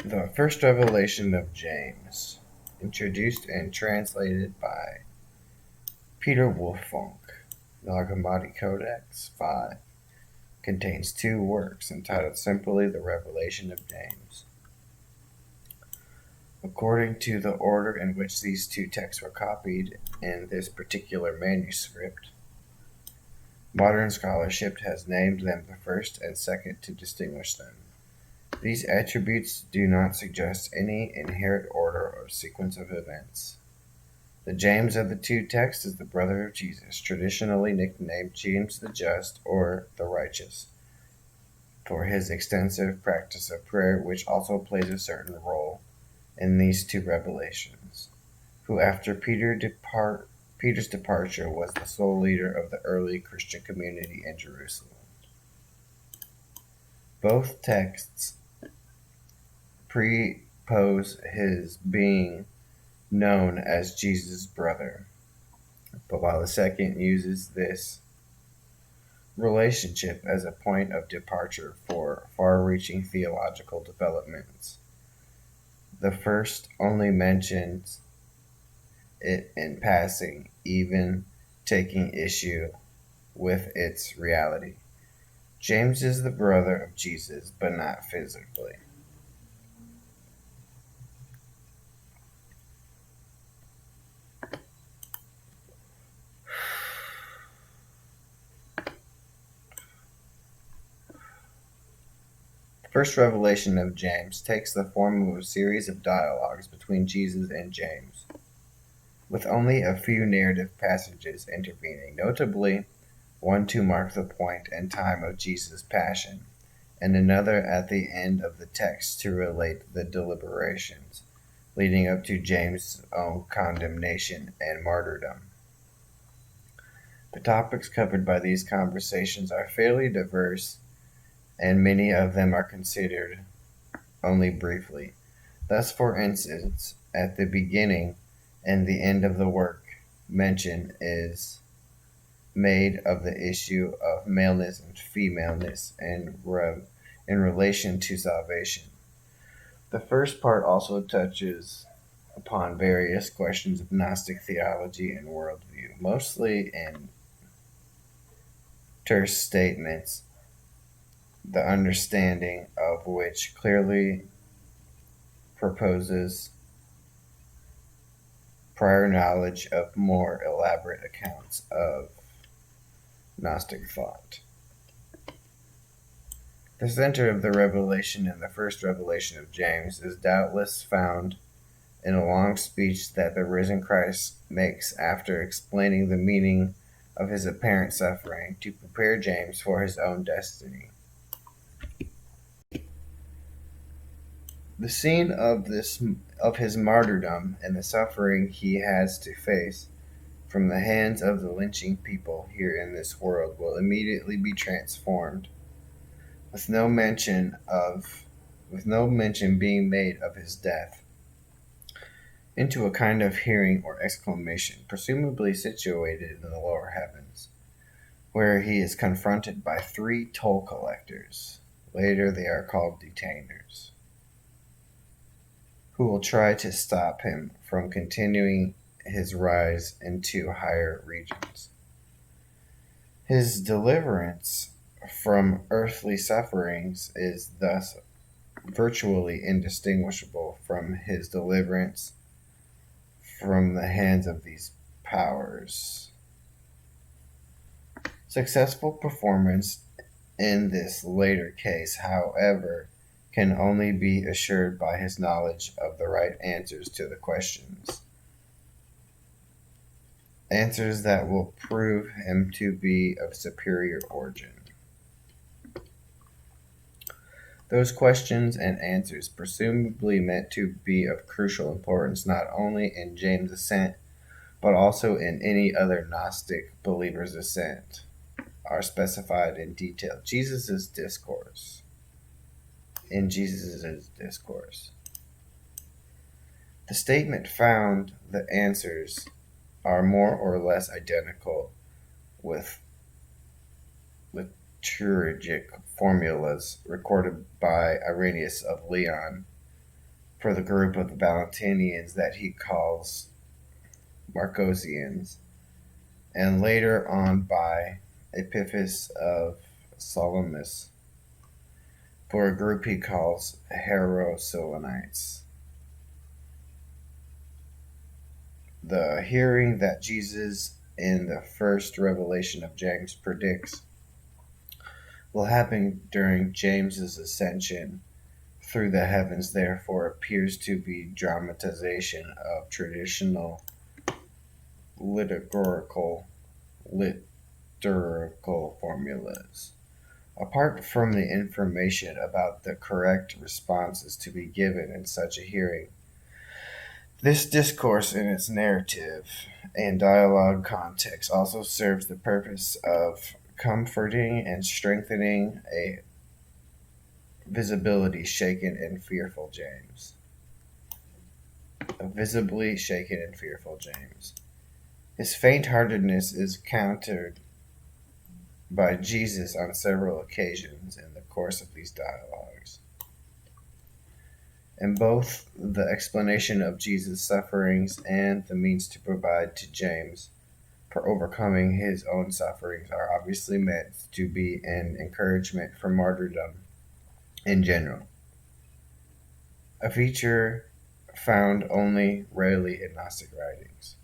The First Revelation of James, introduced and translated by Peter Wolfunk, Nag Hammadi Codex 5, contains two works entitled simply The Revelation of James. According to the order in which these two texts were copied in this particular manuscript, modern scholarship has named them the first and second to distinguish them. These attributes do not suggest any inherent order or sequence of events. The James of the two texts is the brother of Jesus, traditionally nicknamed James the Just or the Righteous, for his extensive practice of prayer, which also plays a certain role in these two revelations, who after Peter's departure was the sole leader of the early Christian community in Jerusalem. Both texts prepose his being known as Jesus' brother, but while the second uses this relationship as a point of departure for far-reaching theological developments, the first only mentions it in passing, even taking issue with its reality. James is the brother of Jesus, but not physically. The first revelation of James takes the form of a series of dialogues between Jesus and James, with only a few narrative passages intervening, notably one to mark the point and time of Jesus' passion, and another at the end of the text to relate the deliberations leading up to James' own condemnation and martyrdom. The topics covered by these conversations are fairly diverse, and many of them are considered only briefly. Thus, for instance, at the beginning and the end of the work, mention is made of the issue of maleness and femaleness in relation to salvation. The first part also touches upon various questions of Gnostic theology and worldview, mostly in terse statements, the understanding of which clearly proposes prior knowledge of more elaborate accounts of Gnostic thought. The center of the revelation in the first revelation of James is doubtless found in a long speech that the risen Christ makes after explaining the meaning of his apparent suffering to prepare James for his own destiny. The scene of his martyrdom and the suffering he has to face from the hands of the lynching people here in this world will immediately be transformed, with no mention being made of his death, into a kind of hearing or exclamation, presumably situated in the lower heavens, where he is confronted by three toll collectors. Later they are called detainers, who will try to stop him from continuing his rise into higher regions. His deliverance from earthly sufferings is thus virtually indistinguishable from his deliverance from the hands of these powers. Successful performance in this later case, however, can only be assured by his knowledge of the right answers to the questions. Answers that will prove him to be of superior origin. Those questions and answers, presumably meant to be of crucial importance not only in James' ascent, but also in any other Gnostic believer's ascent, are specified in detail. In Jesus' discourse. The statement found the answers are more or less identical with liturgic formulas recorded by Irenaeus of Lyon for the group of the Valentinians that he calls Marcosians, and later on by Epiphas of Salamis for a group he calls Hierosolonites. The hearing that Jesus in the first revelation of James predicts will happen during James's ascension through the heavens, therefore appears to be dramatization of traditional liturgical formulas. Apart from the information about the correct responses to be given in such a hearing, this discourse in its narrative and dialogue context also serves the purpose of comforting and strengthening a visibly shaken and fearful James. His faint-heartedness is countered by Jesus on several occasions in the course of these dialogues. And both the explanation of Jesus' sufferings and the means to provide to James for overcoming his own sufferings are obviously meant to be an encouragement for martyrdom in general, a feature found only rarely in Gnostic writings.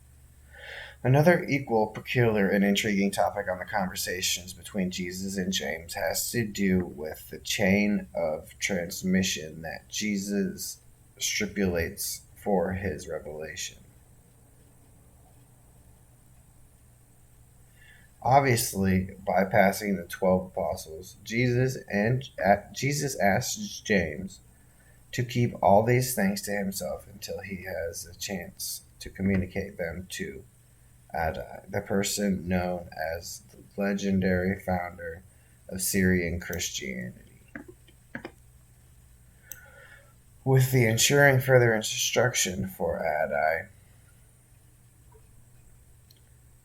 Another equal peculiar and intriguing topic on the conversations between Jesus and James has to do with the chain of transmission that Jesus stipulates for his revelation. Obviously, bypassing the 12 apostles, Jesus asks James to keep all these things to himself until he has a chance to communicate them to Adai, the person known as the legendary founder of Syrian Christianity, with the ensuring further instruction for Adai,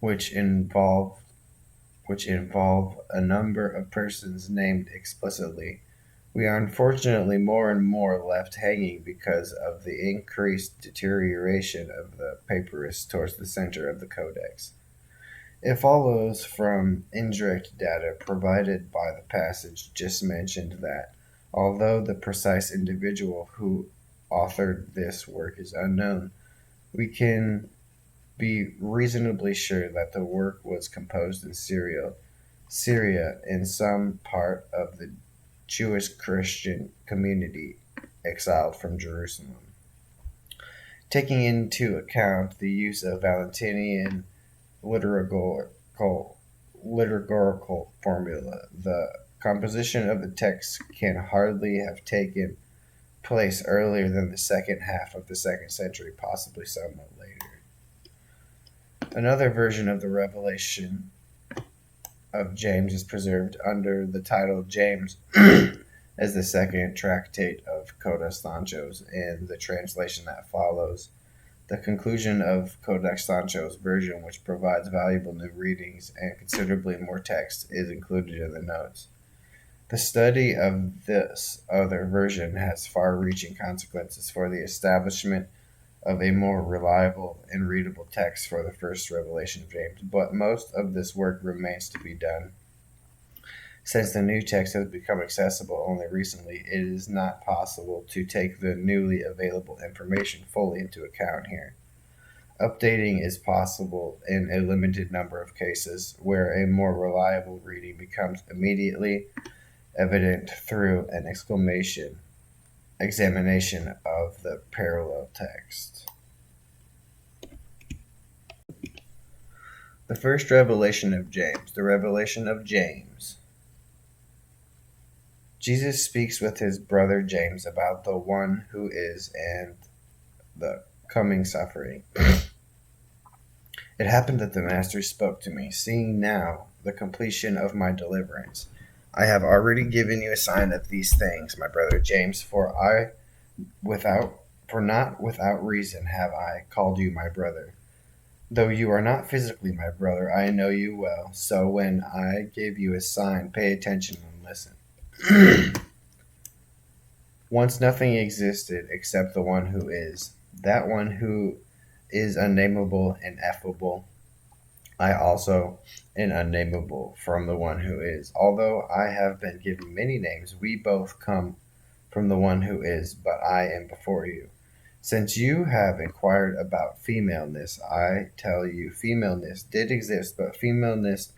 which involve a number of persons named explicitly. We are unfortunately more and more left hanging because of the increased deterioration of the papyrus towards the center of the codex. It follows from indirect data provided by the passage just mentioned that, although the precise individual who authored this work is unknown, we can be reasonably sure that the work was composed in Syria, in some part of the Jewish Christian community exiled from Jerusalem. Taking into account the use of Valentinian liturgical formula, the composition of the text can hardly have taken place earlier than the second half of the 2nd century, possibly somewhat later. Another version of the revelation of James is preserved under the title James as the second tractate of Codex Sancho's in the translation that follows. The conclusion of Codex Sancho's version, which provides valuable new readings and considerably more text, is included in the notes. The study of this other version has far-reaching consequences for the establishment of a more reliable and readable text for the first revelation of James, but most of this work remains to be done. Since the new text has become accessible only recently, it is not possible to take the newly available information fully into account here. Updating is possible in a limited number of cases where a more reliable reading becomes immediately evident through an examination of the parallel text. The first revelation of James, the revelation of James. Jesus speaks with his brother James about the one who is and the coming suffering. It happened that the Master spoke to me, seeing now the completion of my deliverance. I have already given you a sign of these things, my brother James, for not without reason have I called you my brother. Though you are not physically my brother, I know you well, so when I give you a sign, pay attention and listen. Once nothing existed except the one who is, that one who is unnameable, ineffable. I also am unnameable from the one who is. Although I have been given many names, we both come from the one who is, but I am before you. Since you have inquired about femaleness, I tell you femaleness did exist, but femaleness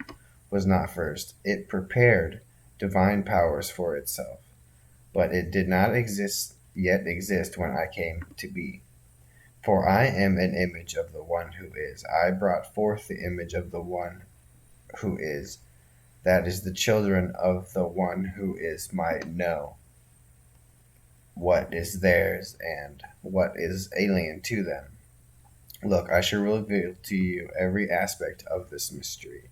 was not first. It prepared divine powers for itself, but it did not exist when I came to be. For I am an image of the one who is. I brought forth the image of the one who is. That is, the children of the one who is might know what is theirs and what is alien to them. Look, I shall reveal to you every aspect of this mystery.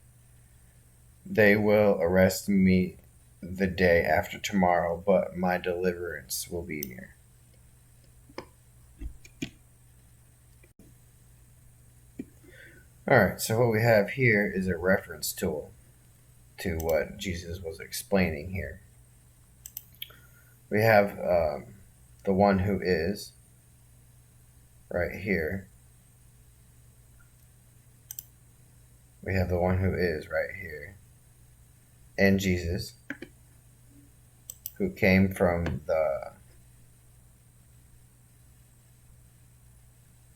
They will arrest me the day after tomorrow, but my deliverance will be near. Alright, so what we have here is a reference tool to what Jesus was explaining here. We have the one who is right here. We have the one who is right here. And Jesus, who came from the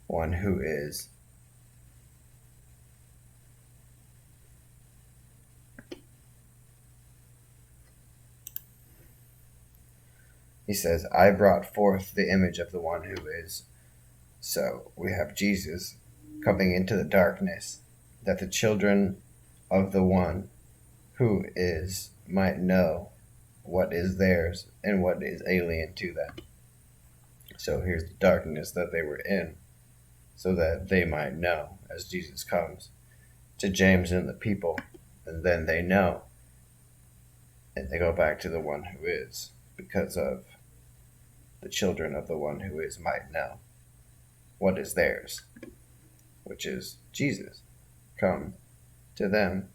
one who is. He says, I brought forth the image of the one who is. So we have Jesus coming into the darkness, that the children of the one who is might know what is theirs and what is alien to them. So here's the darkness that they were in, so that they might know as Jesus comes to James and the people, and then they know, and they go back to the one who is, because of the children of the one who is might know what is theirs, which is Jesus, come to them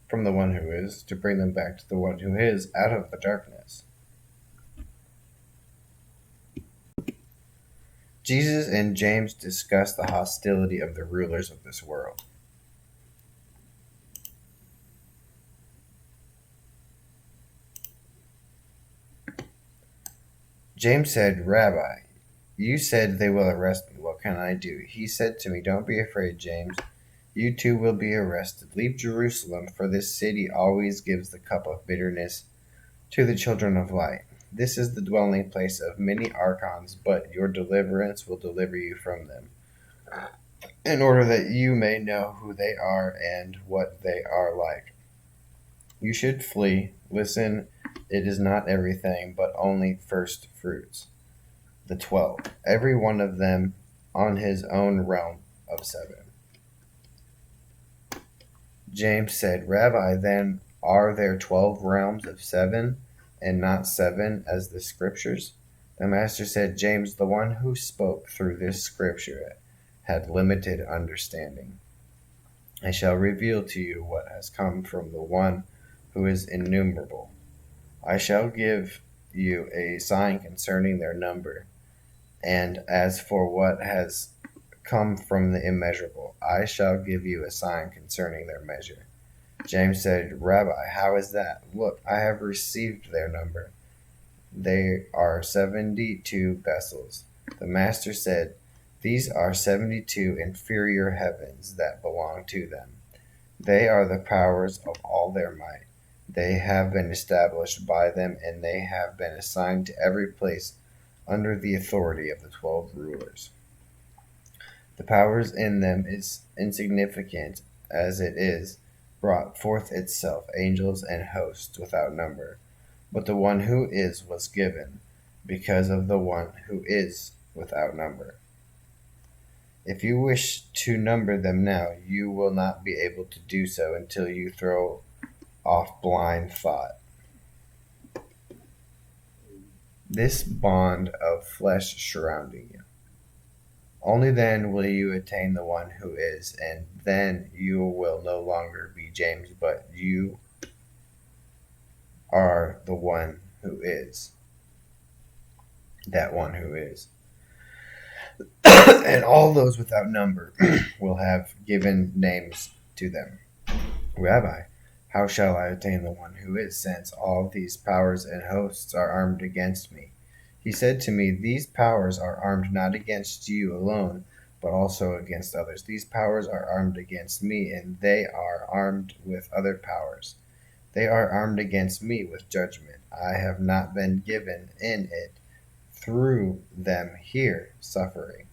from the one who is, to bring them back to the one who is out of the darkness. Jesus and James discuss the hostility of the rulers of this world. James said, Rabbi, you said they will arrest me. What can I do? He said to me, Don't be afraid, James. You too will be arrested. Leave Jerusalem, for this city always gives the cup of bitterness to the children of light. This is the dwelling place of many archons, but your deliverance will deliver you from them, in order that you may know who they are and what they are like. You should flee. Listen, it is not everything, but only first fruits. The 12, every one of them on his own realm of 7. James said, Rabbi, then are there 12 realms of 7, and not 7 as the Scriptures? The Master said, James, the one who spoke through this Scripture had limited understanding. I shall reveal to you what has come from the one who is innumerable. I shall give you a sign concerning their number, and as for what has come from the immeasurable, I shall give you a sign concerning their measure. James said, Rabbi, how is that? Look, I have received their number. They are 72 vessels. The Master said, These are 72 inferior heavens that belong to them. They are the powers of all their might. They have been established by them, and they have been assigned to every place under the authority of the 12 rulers. The powers in them is insignificant as it is, brought forth itself angels and hosts without number. But the one who is was given, because of the one who is without number. If you wish to number them now, you will not be able to do so until you throw off blind thought. This bond of flesh surrounding you. Only then will you attain the one who is, and then you will no longer be James, but you are the one who is. that one who is. And all those without number will have given names to them. Rabbi, how shall I attain the one who is, since all these powers and hosts are armed against me? He said to me, these powers are armed not against you alone, but also against others. These powers are armed against me, and they are armed with other powers. They are armed against me with judgment. I have not been given in it through them here suffering.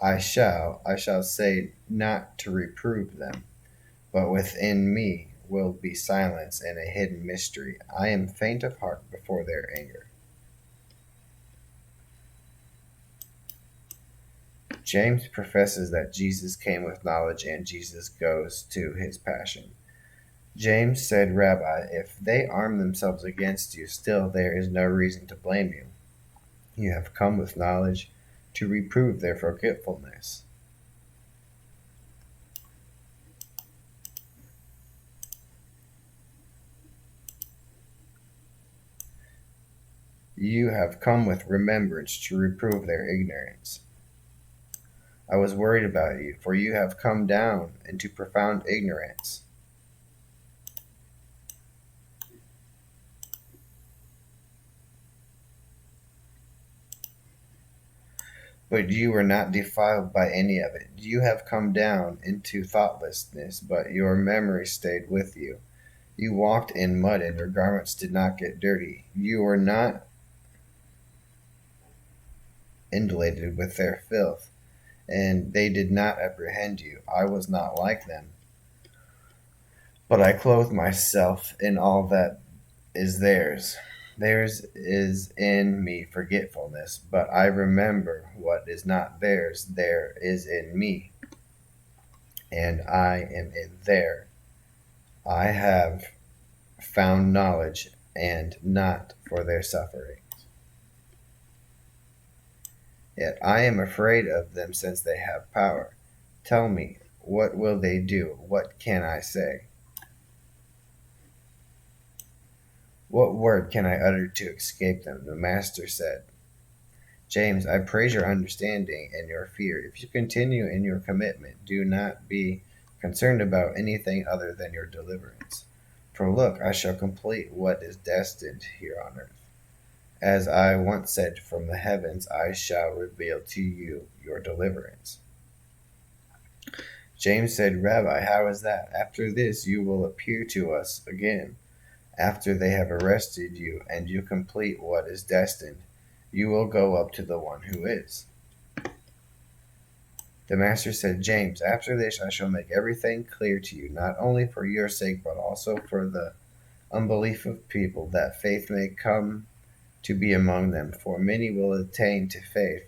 I shall say not to reprove them, but within me will be silence and a hidden mystery. I am faint of heart before their anger. James professes that Jesus came with knowledge and Jesus goes to his passion. James said, Rabbi, if they arm themselves against you, still there is no reason to blame you. You have come with knowledge to reprove their forgetfulness. You have come with remembrance to reprove their ignorance. I was worried about you, for you have come down into profound ignorance. But you were not defiled by any of it. You have come down into thoughtlessness, but your memory stayed with you. You walked in mud, and your garments did not get dirty. You were not indulated with their filth, and they did not apprehend you. I was not like them. But I clothe myself in all that is theirs. Theirs is in me forgetfulness, but I remember what is not theirs. There is in me, and I am in there. I have found knowledge, and not for their sufferings. Yet I am afraid of them, since they have power. Tell me, what will they do? What can I say? What word can I utter to escape them? The master said, James, I praise your understanding and your fear. If you continue in your commitment, do not be concerned about anything other than your deliverance. For look, I shall complete what is destined here on earth. As I once said, from the heavens I shall reveal to you your deliverance. James said, Rabbi, how is that? After this you will appear to us again. After they have arrested you and you complete what is destined, you will go up to the one who is. The master said, James, after this I shall make everything clear to you, not only for your sake, but also for the unbelief of people, that faith may come to be among them. For many will attain to faith,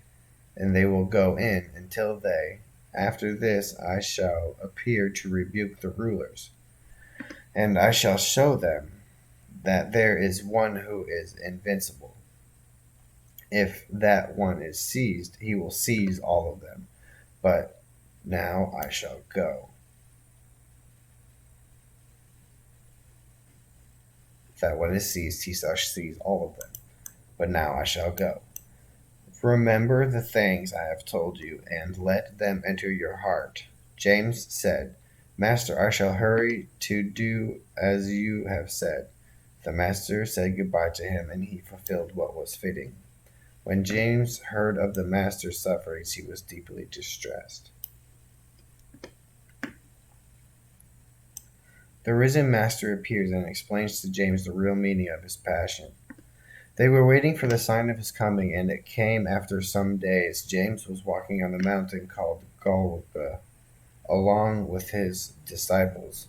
and they will go in until they. After this I shall appear to rebuke the rulers, and I shall show them that there is one who is invincible. If that one is seized, he will seize all of them. But now I shall go. If that one is seized, he shall seize all of them. But now I shall go. Remember the things I have told you, and let them enter your heart. James said, Master, I shall hurry to do as you have said. The master said goodbye to him, and he fulfilled what was fitting. When James heard of the master's sufferings, he was deeply distressed. The risen master appears and explains to James the real meaning of his passion. They were waiting for the sign of his coming, and it came after some days. James was walking on the mountain called Golgotha, along with his disciples,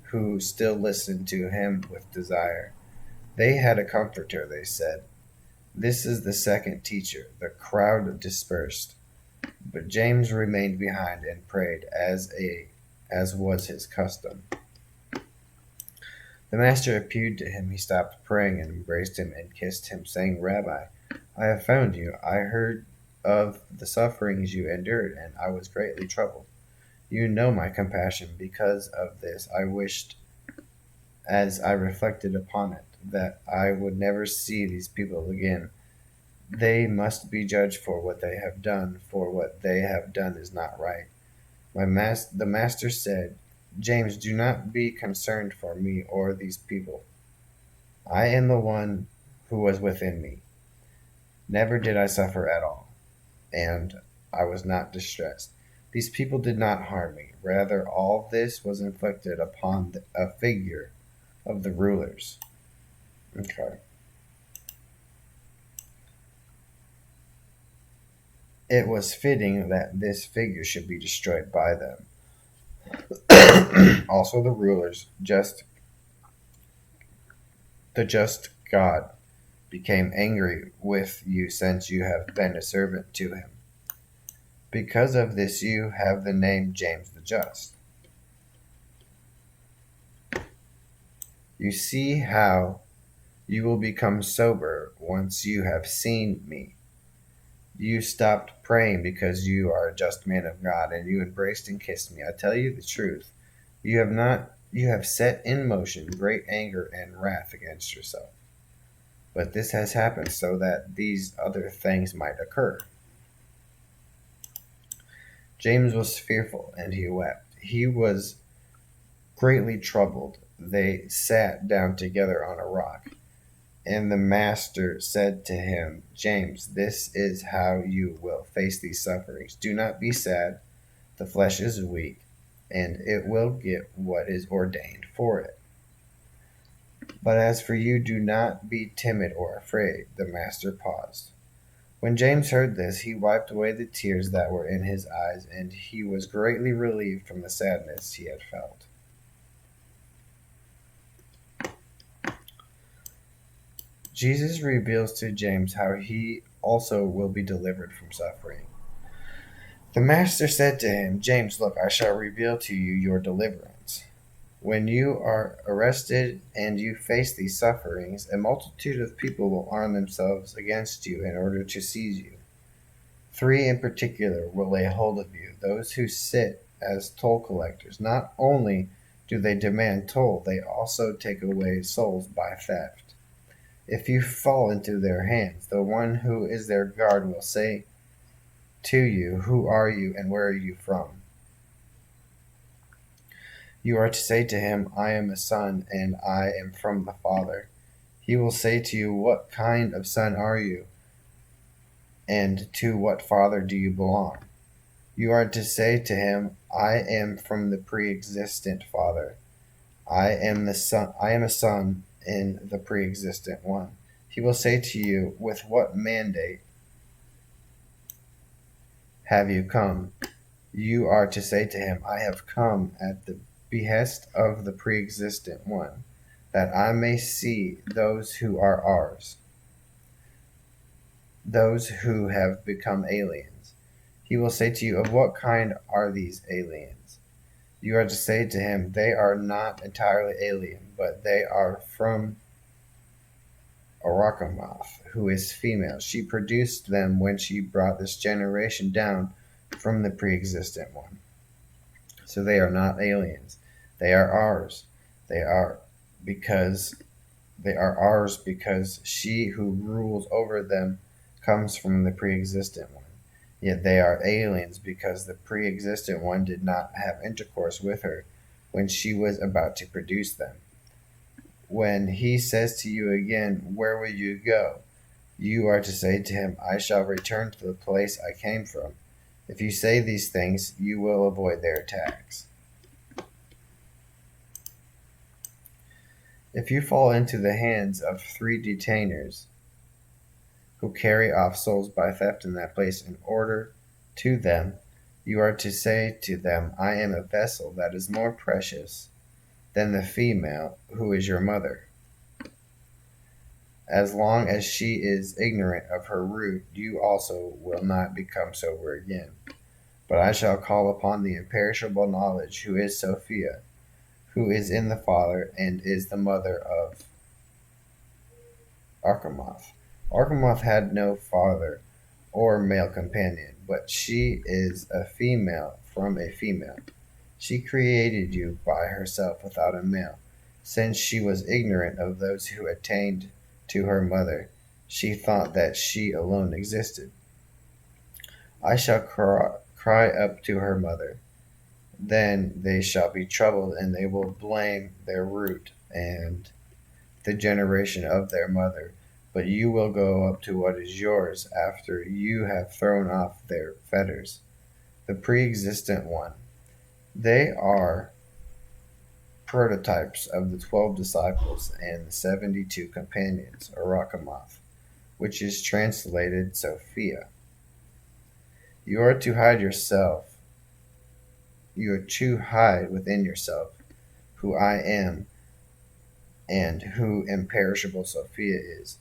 who still listened to him with desire. They had a comforter, they said. This is the second teacher. The crowd dispersed, but James remained behind and prayed as was his custom. The master appeared to him. He stopped praying and embraced him and kissed him, saying, Rabbi, I have found you. I heard of the sufferings you endured, and I was greatly troubled. You know my compassion. Because of this, I wished, as I reflected upon it, that I would never see these people again. They must be judged for what they have done, for what they have done is not right. The master said, James, do not be concerned for me or these people. I am the one who was within me. Never did I suffer at all, and I was not distressed. These people did not harm me. Rather, all this was inflicted upon a figure of the rulers. Okay. It was fitting that this figure should be destroyed by them. Also, the rulers, the just God, became angry with you since you have been a servant to him. Because of this, you have the name James the Just. You see how you will become sober once you have seen me. You stopped praying because you are a just man of God, and you embraced and kissed me. I tell you the truth. You have set in motion great anger and wrath against yourself. But this has happened so that these other things might occur. James was fearful, and he wept. He was greatly troubled. They sat down together on a rock. And the master said to him, James, this is how you will face these sufferings. Do not be sad. The flesh is weak, and it will get what is ordained for it. But as for you, do not be timid or afraid. The master paused. When James heard this, he wiped away the tears that were in his eyes, and he was greatly relieved from the sadness he had felt. Jesus reveals to James how he also will be delivered from suffering. The master said to him, James, look, I shall reveal to you your deliverance. When you are arrested and you face these sufferings, a multitude of people will arm themselves against you in order to seize you. 3 in particular will lay hold of you, those who sit as toll collectors. Not only do they demand toll, they also take away souls by theft. If you fall into their hands, the one who is their guard will say to you, who are you and where are you from? You are to say to him, I am a son and I am from the Father. He will say to you, what kind of son are you? And to what father do you belong? You are to say to him, I am from the pre-existent Father. I am a son in the pre-existent one. He will say to you, with what mandate have you come? You are to say to him, I have come at the behest of the pre-existent one, that I may see those who are ours, those who have become aliens. He will say to you, of what kind are these aliens? You are to say to him, they are not entirely alien, but they are from Arakamoth, who is female. She produced them when she brought this generation down from the pre-existent one. So they are not aliens. They are ours. They are ours because she who rules over them comes from the pre-existent one. Yet they are aliens because the pre-existent one did not have intercourse with her when she was about to produce them. When he says to you again, where will you go? You are to say to him, I shall return to the place I came from. If you say these things, you will avoid their attacks. If you fall into the hands of 3 detainers who carry off souls by theft in that place in order to them, you are to say to them, I am a vessel that is more precious than the female who is your mother. As long as she is ignorant of her root, you also will not become sober again. But I shall call upon the imperishable knowledge, who is Sophia, who is in the Father, and is the mother of Arkamoth. Arkamoth had no father or male companion, but she is a female from a female. She created you by herself without a male. Since she was ignorant of those who attained to her mother, She thought that she alone existed. I shall cry up to her mother. Then they shall be troubled, and they will blame their root and the generation of their mother. But you will go up to what is yours after you have thrown off their fetters. The pre-existent one. They are prototypes of the 12 disciples and the 72 companions, or Rakamoth, which is translated Sophia. You are to hide yourself. You are to hide within yourself who I am and who imperishable Sophia is,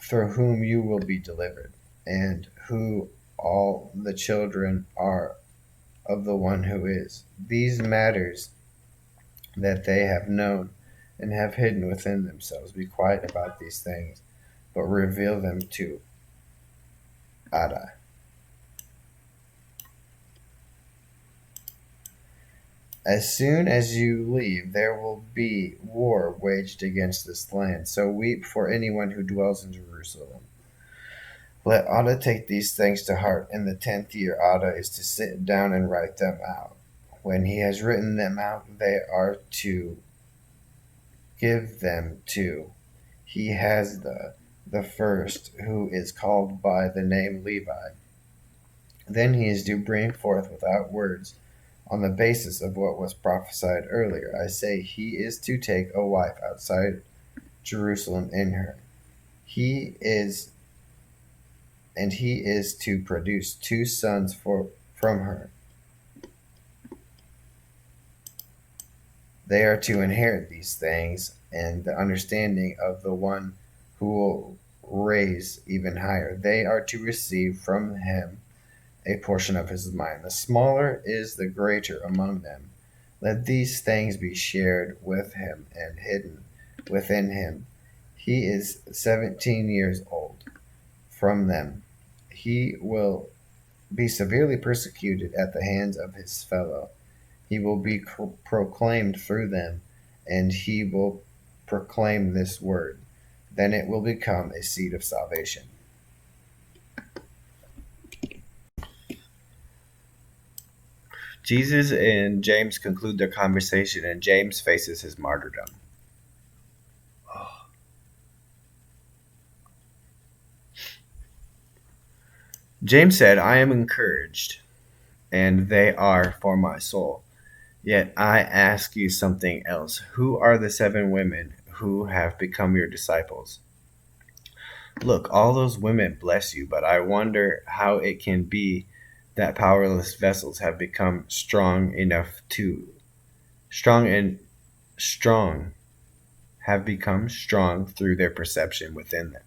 through whom you will be delivered, and who all the children are of the one who is. These matters that they have known and have hidden within themselves. Be quiet about these things, but reveal them to Ada. As soon as you leave, there will be war waged against this land. So weep for anyone who dwells in Jerusalem. Let Ada take these things to heart. In the 10th year, Ada is to sit down and write them out. When he has written them out, they are to give them to. He has the first, who is called by the name Levi. Then he is to bring forth without words, on the basis of what was prophesied earlier. I say he is to take a wife outside Jerusalem in her. He is to produce 2 sons from her. They are to inherit these things and the understanding of the one who will raise even higher. They are to receive from him a portion of his mind. The smaller is the greater among them. Let these things be shared with him and hidden within him. He is 17 years old. From them he will be severely persecuted at the hands of his fellow. He will be proclaimed through them, and he will proclaim this word. Then it will become a seed of salvation. Jesus and James conclude their conversation, and James faces his martyrdom. James said, I am encouraged, and they are for my soul. Yet I ask you something else. Who are the 7 women who have become your disciples? Look, all those women bless you, but I wonder how it can be that powerless vessels have become strong through their perception within them.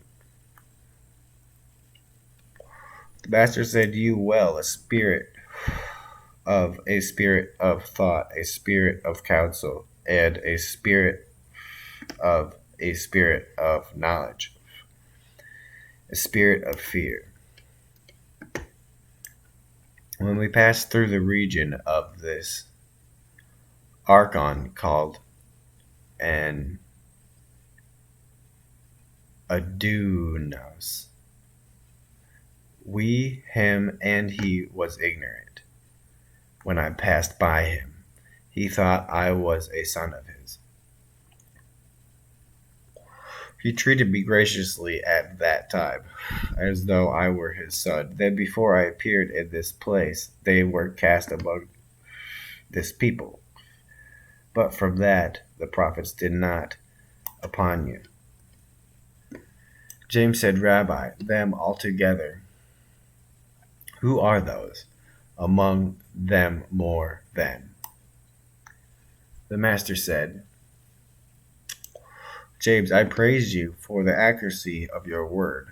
The master said, you well, a spirit of thought, a spirit of counsel, and a spirit of knowledge, a spirit of fear. When we passed through the region of this archon called an Adunos, him and he was ignorant. When I passed by him, he thought I was a son of his. He treated me graciously at that time, as though I were his son. Then before I appeared in this place, they were cast among this people. But from that, the prophets did not upon you. James said, Rabbi, them altogether. Who are those? Among them more than. The master said, James, I praise you for the accuracy of your word,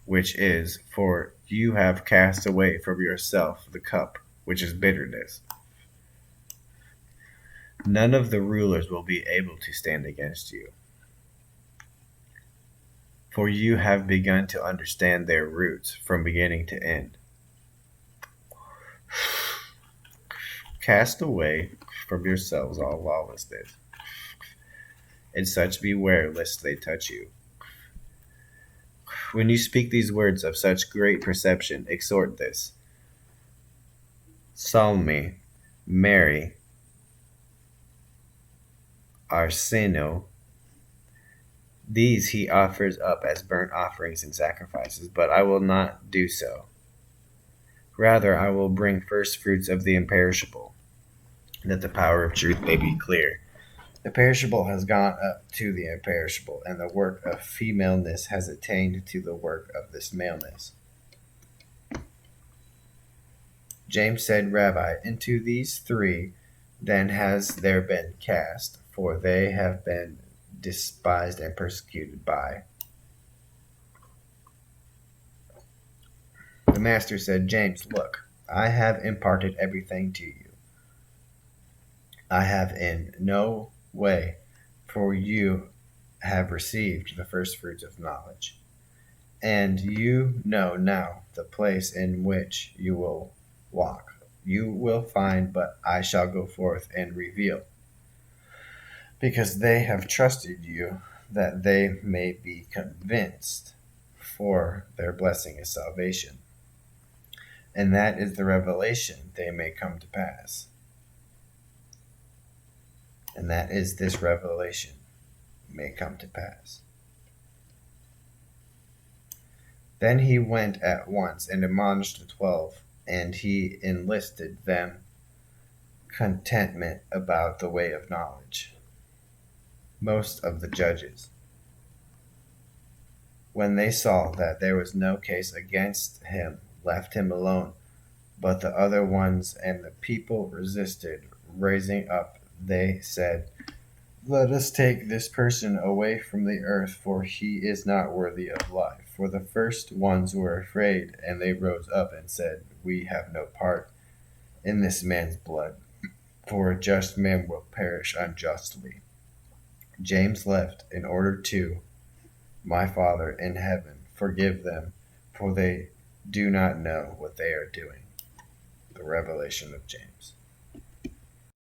which is, for you have cast away from yourself the cup, which is bitterness. None of the rulers will be able to stand against you, for you have begun to understand their roots from beginning to end. Cast away from yourselves all lawlessness, and such beware lest they touch you, When you speak these words of such great perception, exhort this. Salmi, Mary, Arsino, these he offers up as burnt offerings and sacrifices, but I will not do so. Rather, I will bring first fruits of the imperishable, that the power of truth may be clear. The perishable has gone up to the imperishable, and the work of femaleness has attained to the work of this maleness. James said, Rabbi, into these three then has there been cast, for they have been despised and persecuted by. The master said, James, look, I have imparted everything to you. I have in no way, for you have received the first fruits of knowledge. And you know now the place in which you will walk. You will find, but I shall go forth and reveal. Because they have trusted you, that they may be convinced, for their blessing is salvation. And that is the revelation they may come to pass. And that is this revelation may come to pass. Then he went at once and admonished the 12, and he enlisted them contentment about the way of knowledge. Most of the judges, when they saw that there was no case against him, left him alone, but the other ones and the people resisted. Raising up, they said, Let us take this person away from the earth, for he is not worthy of life. For the first ones were afraid, and they rose up and said, We have no part in this man's blood, for a just man will perish unjustly. James left in order to, My Father in heaven, forgive them, for they do not know what they are doing. The revelation of James.